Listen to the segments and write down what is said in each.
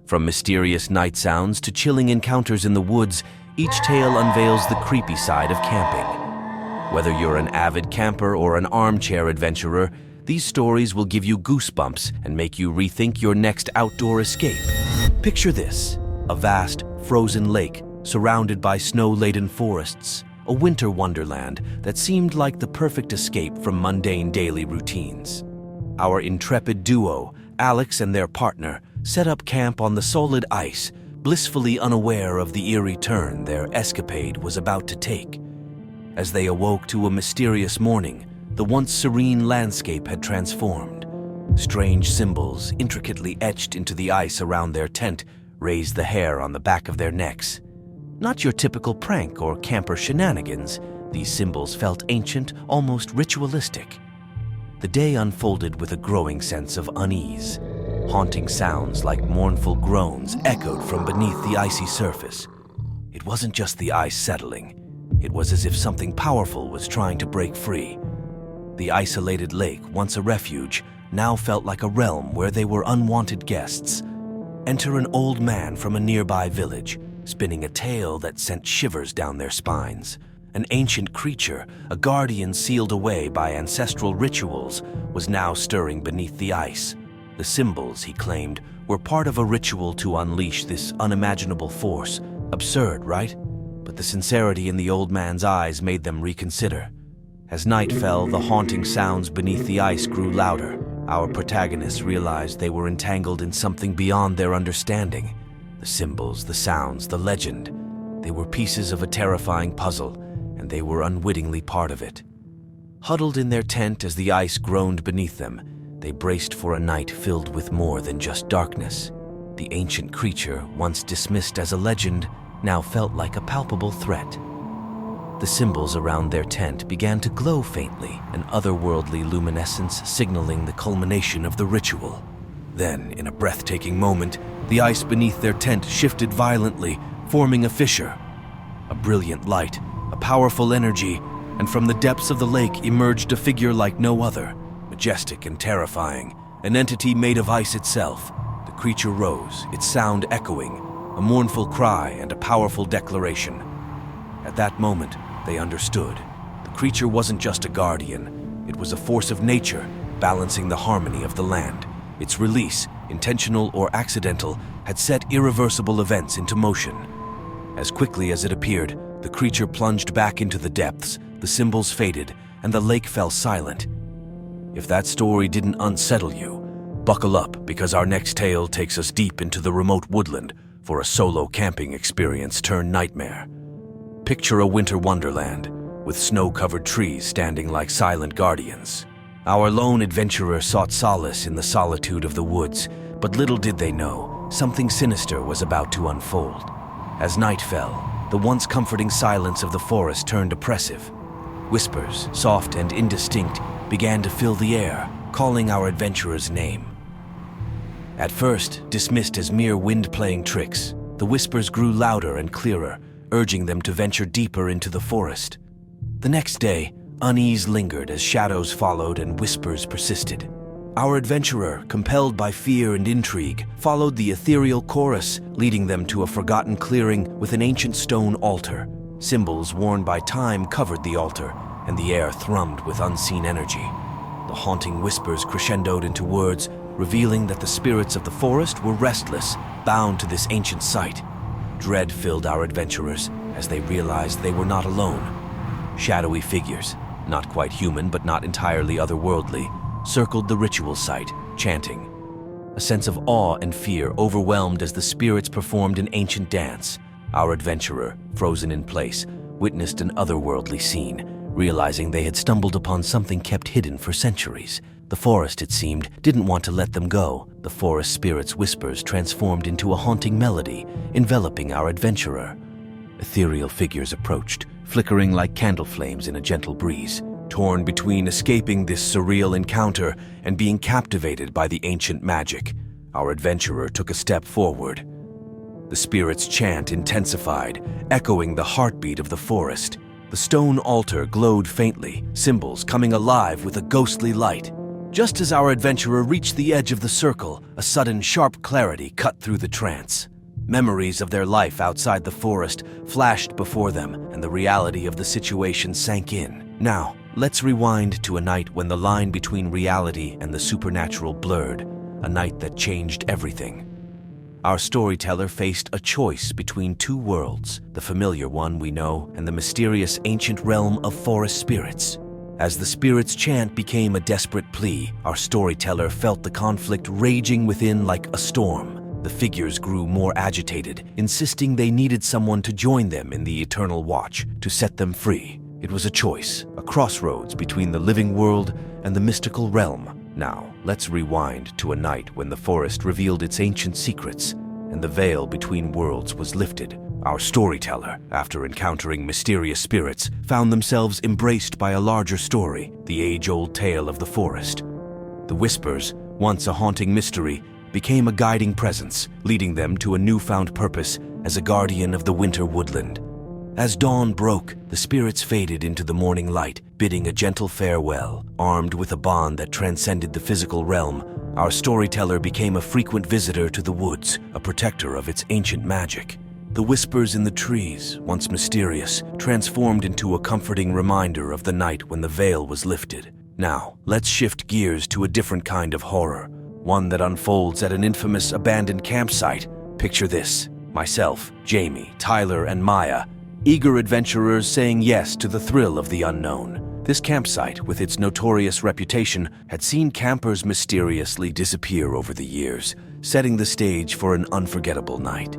From mysterious night sounds to chilling encounters in the woods, each tale unveils the creepy side of camping. Whether you're an avid camper or an armchair adventurer, these stories will give you goosebumps and make you rethink your next outdoor escape. Picture this: a vast, frozen lake surrounded by snow-laden forests, a winter wonderland that seemed like the perfect escape from mundane daily routines. Our intrepid duo, Alex and their partner, set up camp on the solid ice, blissfully unaware of the eerie turn their escapade was about to take. As they awoke to a mysterious morning, the once serene landscape had transformed. Strange symbols, intricately etched into the ice around their tent, raised the hair on the back of their necks. Not your typical prank or camper shenanigans, these symbols felt ancient, almost ritualistic. The day unfolded with a growing sense of unease. Haunting sounds like mournful groans echoed from beneath the icy surface. It wasn't just the ice settling. It was as if something powerful was trying to break free. The isolated lake, once a refuge, now felt like a realm where they were unwanted guests. Enter an old man from a nearby village, spinning a tale that sent shivers down their spines. An ancient creature, a guardian sealed away by ancestral rituals, was now stirring beneath the ice. The symbols, he claimed, were part of a ritual to unleash this unimaginable force. Absurd, right? But the sincerity in the old man's eyes made them reconsider. As night fell, the haunting sounds beneath the ice grew louder. Our protagonists realized they were entangled in something beyond their understanding. The symbols, the sounds, the legend. They were pieces of a terrifying puzzle, and they were unwittingly part of it. Huddled in their tent as the ice groaned beneath them, they braced for a night filled with more than just darkness. The ancient creature, once dismissed as a legend, now felt like a palpable threat. The symbols around their tent began to glow faintly, an otherworldly luminescence signaling the culmination of the ritual. Then, in a breathtaking moment, the ice beneath their tent shifted violently, forming a fissure. A brilliant light, a powerful energy, and from the depths of the lake emerged a figure like no other, majestic and terrifying, an entity made of ice itself. The creature rose, its sound echoing, a mournful cry and a powerful declaration. At that moment, they understood. The creature wasn't just a guardian. It was a force of nature, balancing the harmony of the land. Its release, intentional or accidental, had set irreversible events into motion. As quickly as it appeared, the creature plunged back into the depths, the symbols faded, and the lake fell silent. If that story didn't unsettle you, buckle up, because our next tale takes us deep into the remote woodland for a solo camping experience turned nightmare. Picture a winter wonderland, with snow-covered trees standing like silent guardians. Our lone adventurer sought solace in the solitude of the woods, but little did they know, something sinister was about to unfold. As night fell, the once comforting silence of the forest turned oppressive. Whispers, soft and indistinct, began to fill the air, calling our adventurer's name. At first, dismissed as mere wind-playing tricks, the whispers grew louder and clearer, urging them to venture deeper into the forest. The next day, unease lingered as shadows followed and whispers persisted. Our adventurer, compelled by fear and intrigue, followed the ethereal chorus, leading them to a forgotten clearing with an ancient stone altar. Symbols worn by time covered the altar, and the air thrummed with unseen energy. The haunting whispers crescendoed into words, revealing that the spirits of the forest were restless, bound to this ancient site. Dread filled our adventurers as they realized they were not alone. Shadowy figures, not quite human but not entirely otherworldly, circled the ritual site, chanting. A sense of awe and fear overwhelmed as the spirits performed an ancient dance. Our adventurer, frozen in place, witnessed an otherworldly scene, realizing they had stumbled upon something kept hidden for centuries. The forest, it seemed, didn't want to let them go. The forest spirit's whispers transformed into a haunting melody, enveloping our adventurer. Ethereal figures approached, flickering like candle flames in a gentle breeze. Torn between escaping this surreal encounter and being captivated by the ancient magic, our adventurer took a step forward. The spirit's chant intensified, echoing the heartbeat of the forest. The stone altar glowed faintly, symbols coming alive with a ghostly light. Just as our adventurer reached the edge of the circle, a sudden sharp clarity cut through the trance. Memories of their life outside the forest flashed before them, and the reality of the situation sank in. Now, let's rewind to a night when the line between reality and the supernatural blurred, a night that changed everything. Our storyteller faced a choice between two worlds, the familiar one we know and the mysterious ancient realm of forest spirits. As the spirits' chant became a desperate plea, our storyteller felt the conflict raging within like a storm. The figures grew more agitated, insisting they needed someone to join them in the eternal watch, to set them free. It was a choice, a crossroads between the living world and the mystical realm. Now, let's rewind to a night when the forest revealed its ancient secrets and the veil between worlds was lifted. Our storyteller, after encountering mysterious spirits, found themselves embraced by a larger story, the age-old tale of the forest. The whispers, once a haunting mystery, became a guiding presence, leading them to a newfound purpose as a guardian of the winter woodland. As dawn broke, the spirits faded into the morning light, bidding a gentle farewell. Armed with a bond that transcended the physical realm, our storyteller became a frequent visitor to the woods, a protector of its ancient magic. The whispers in the trees, once mysterious, transformed into a comforting reminder of the night when the veil was lifted. Now, let's shift gears to a different kind of horror, one that unfolds at an infamous abandoned campsite. Picture this: myself, Jamie, Tyler, and Maya, eager adventurers saying yes to the thrill of the unknown. This campsite, with its notorious reputation, had seen campers mysteriously disappear over the years, setting the stage for an unforgettable night.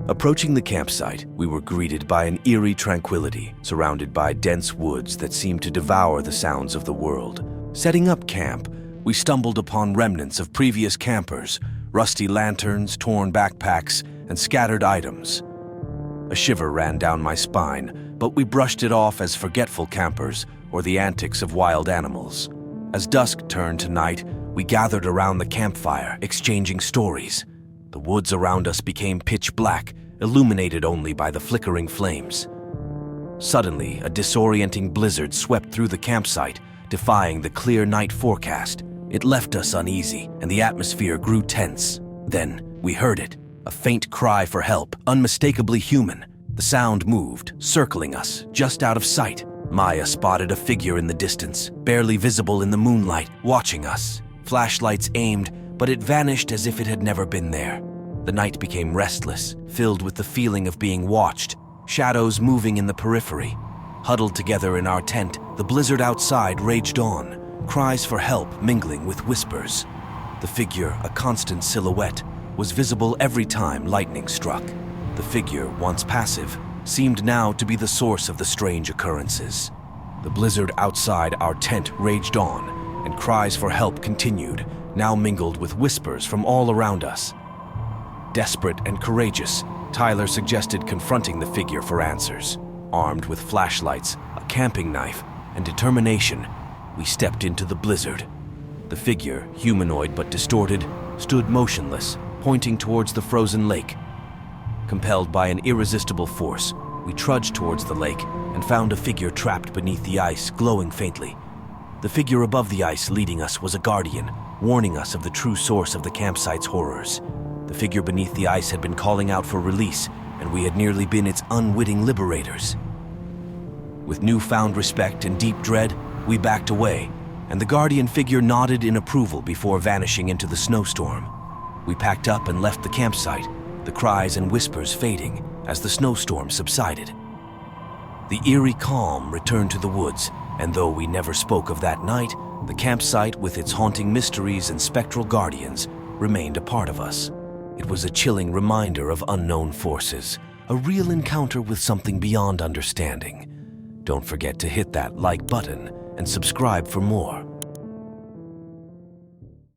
Approaching the campsite, we were greeted by an eerie tranquility, surrounded by dense woods that seemed to devour the sounds of the world. Setting up camp, we stumbled upon remnants of previous campers, rusty lanterns, torn backpacks, and scattered items. A shiver ran down my spine, but we brushed it off as forgetful campers or the antics of wild animals. As dusk turned to night, we gathered around the campfire, exchanging stories. The woods around us became pitch black, illuminated only by the flickering flames. Suddenly, a disorienting blizzard swept through the campsite, defying the clear night forecast. It left us uneasy, and the atmosphere grew tense. Then, we heard it. A faint cry for help, unmistakably human. The sound moved, circling us, just out of sight. Maya spotted a figure in the distance, barely visible in the moonlight, watching us. Flashlights aimed, but it vanished as if it had never been there. The night became restless, filled with the feeling of being watched, shadows moving in the periphery. Huddled together in our tent, the blizzard outside raged on, cries for help mingling with whispers. The figure, a constant silhouette, was visible every time lightning struck. The figure, once passive, seemed now to be the source of the strange occurrences. The blizzard outside our tent raged on, and cries for help continued, now mingled with whispers from all around us. Desperate and courageous, Tyler suggested confronting the figure for answers. Armed with flashlights, a camping knife, and determination, we stepped into the blizzard. The figure, humanoid but distorted, stood motionless, pointing towards the frozen lake. Compelled by an irresistible force, we trudged towards the lake and found a figure trapped beneath the ice, glowing faintly. The figure above the ice leading us was a guardian, warning us of the true source of the campsite's horrors. The figure beneath the ice had been calling out for release, and we had nearly been its unwitting liberators. With newfound respect and deep dread, we backed away, and the guardian figure nodded in approval before vanishing into the snowstorm. We packed up and left the campsite, the cries and whispers fading as the snowstorm subsided. The eerie calm returned to the woods, and though we never spoke of that night, the campsite with its haunting mysteries and spectral guardians remained a part of us. It was a chilling reminder of unknown forces, a real encounter with something beyond understanding. Don't forget to hit that like button and subscribe for more.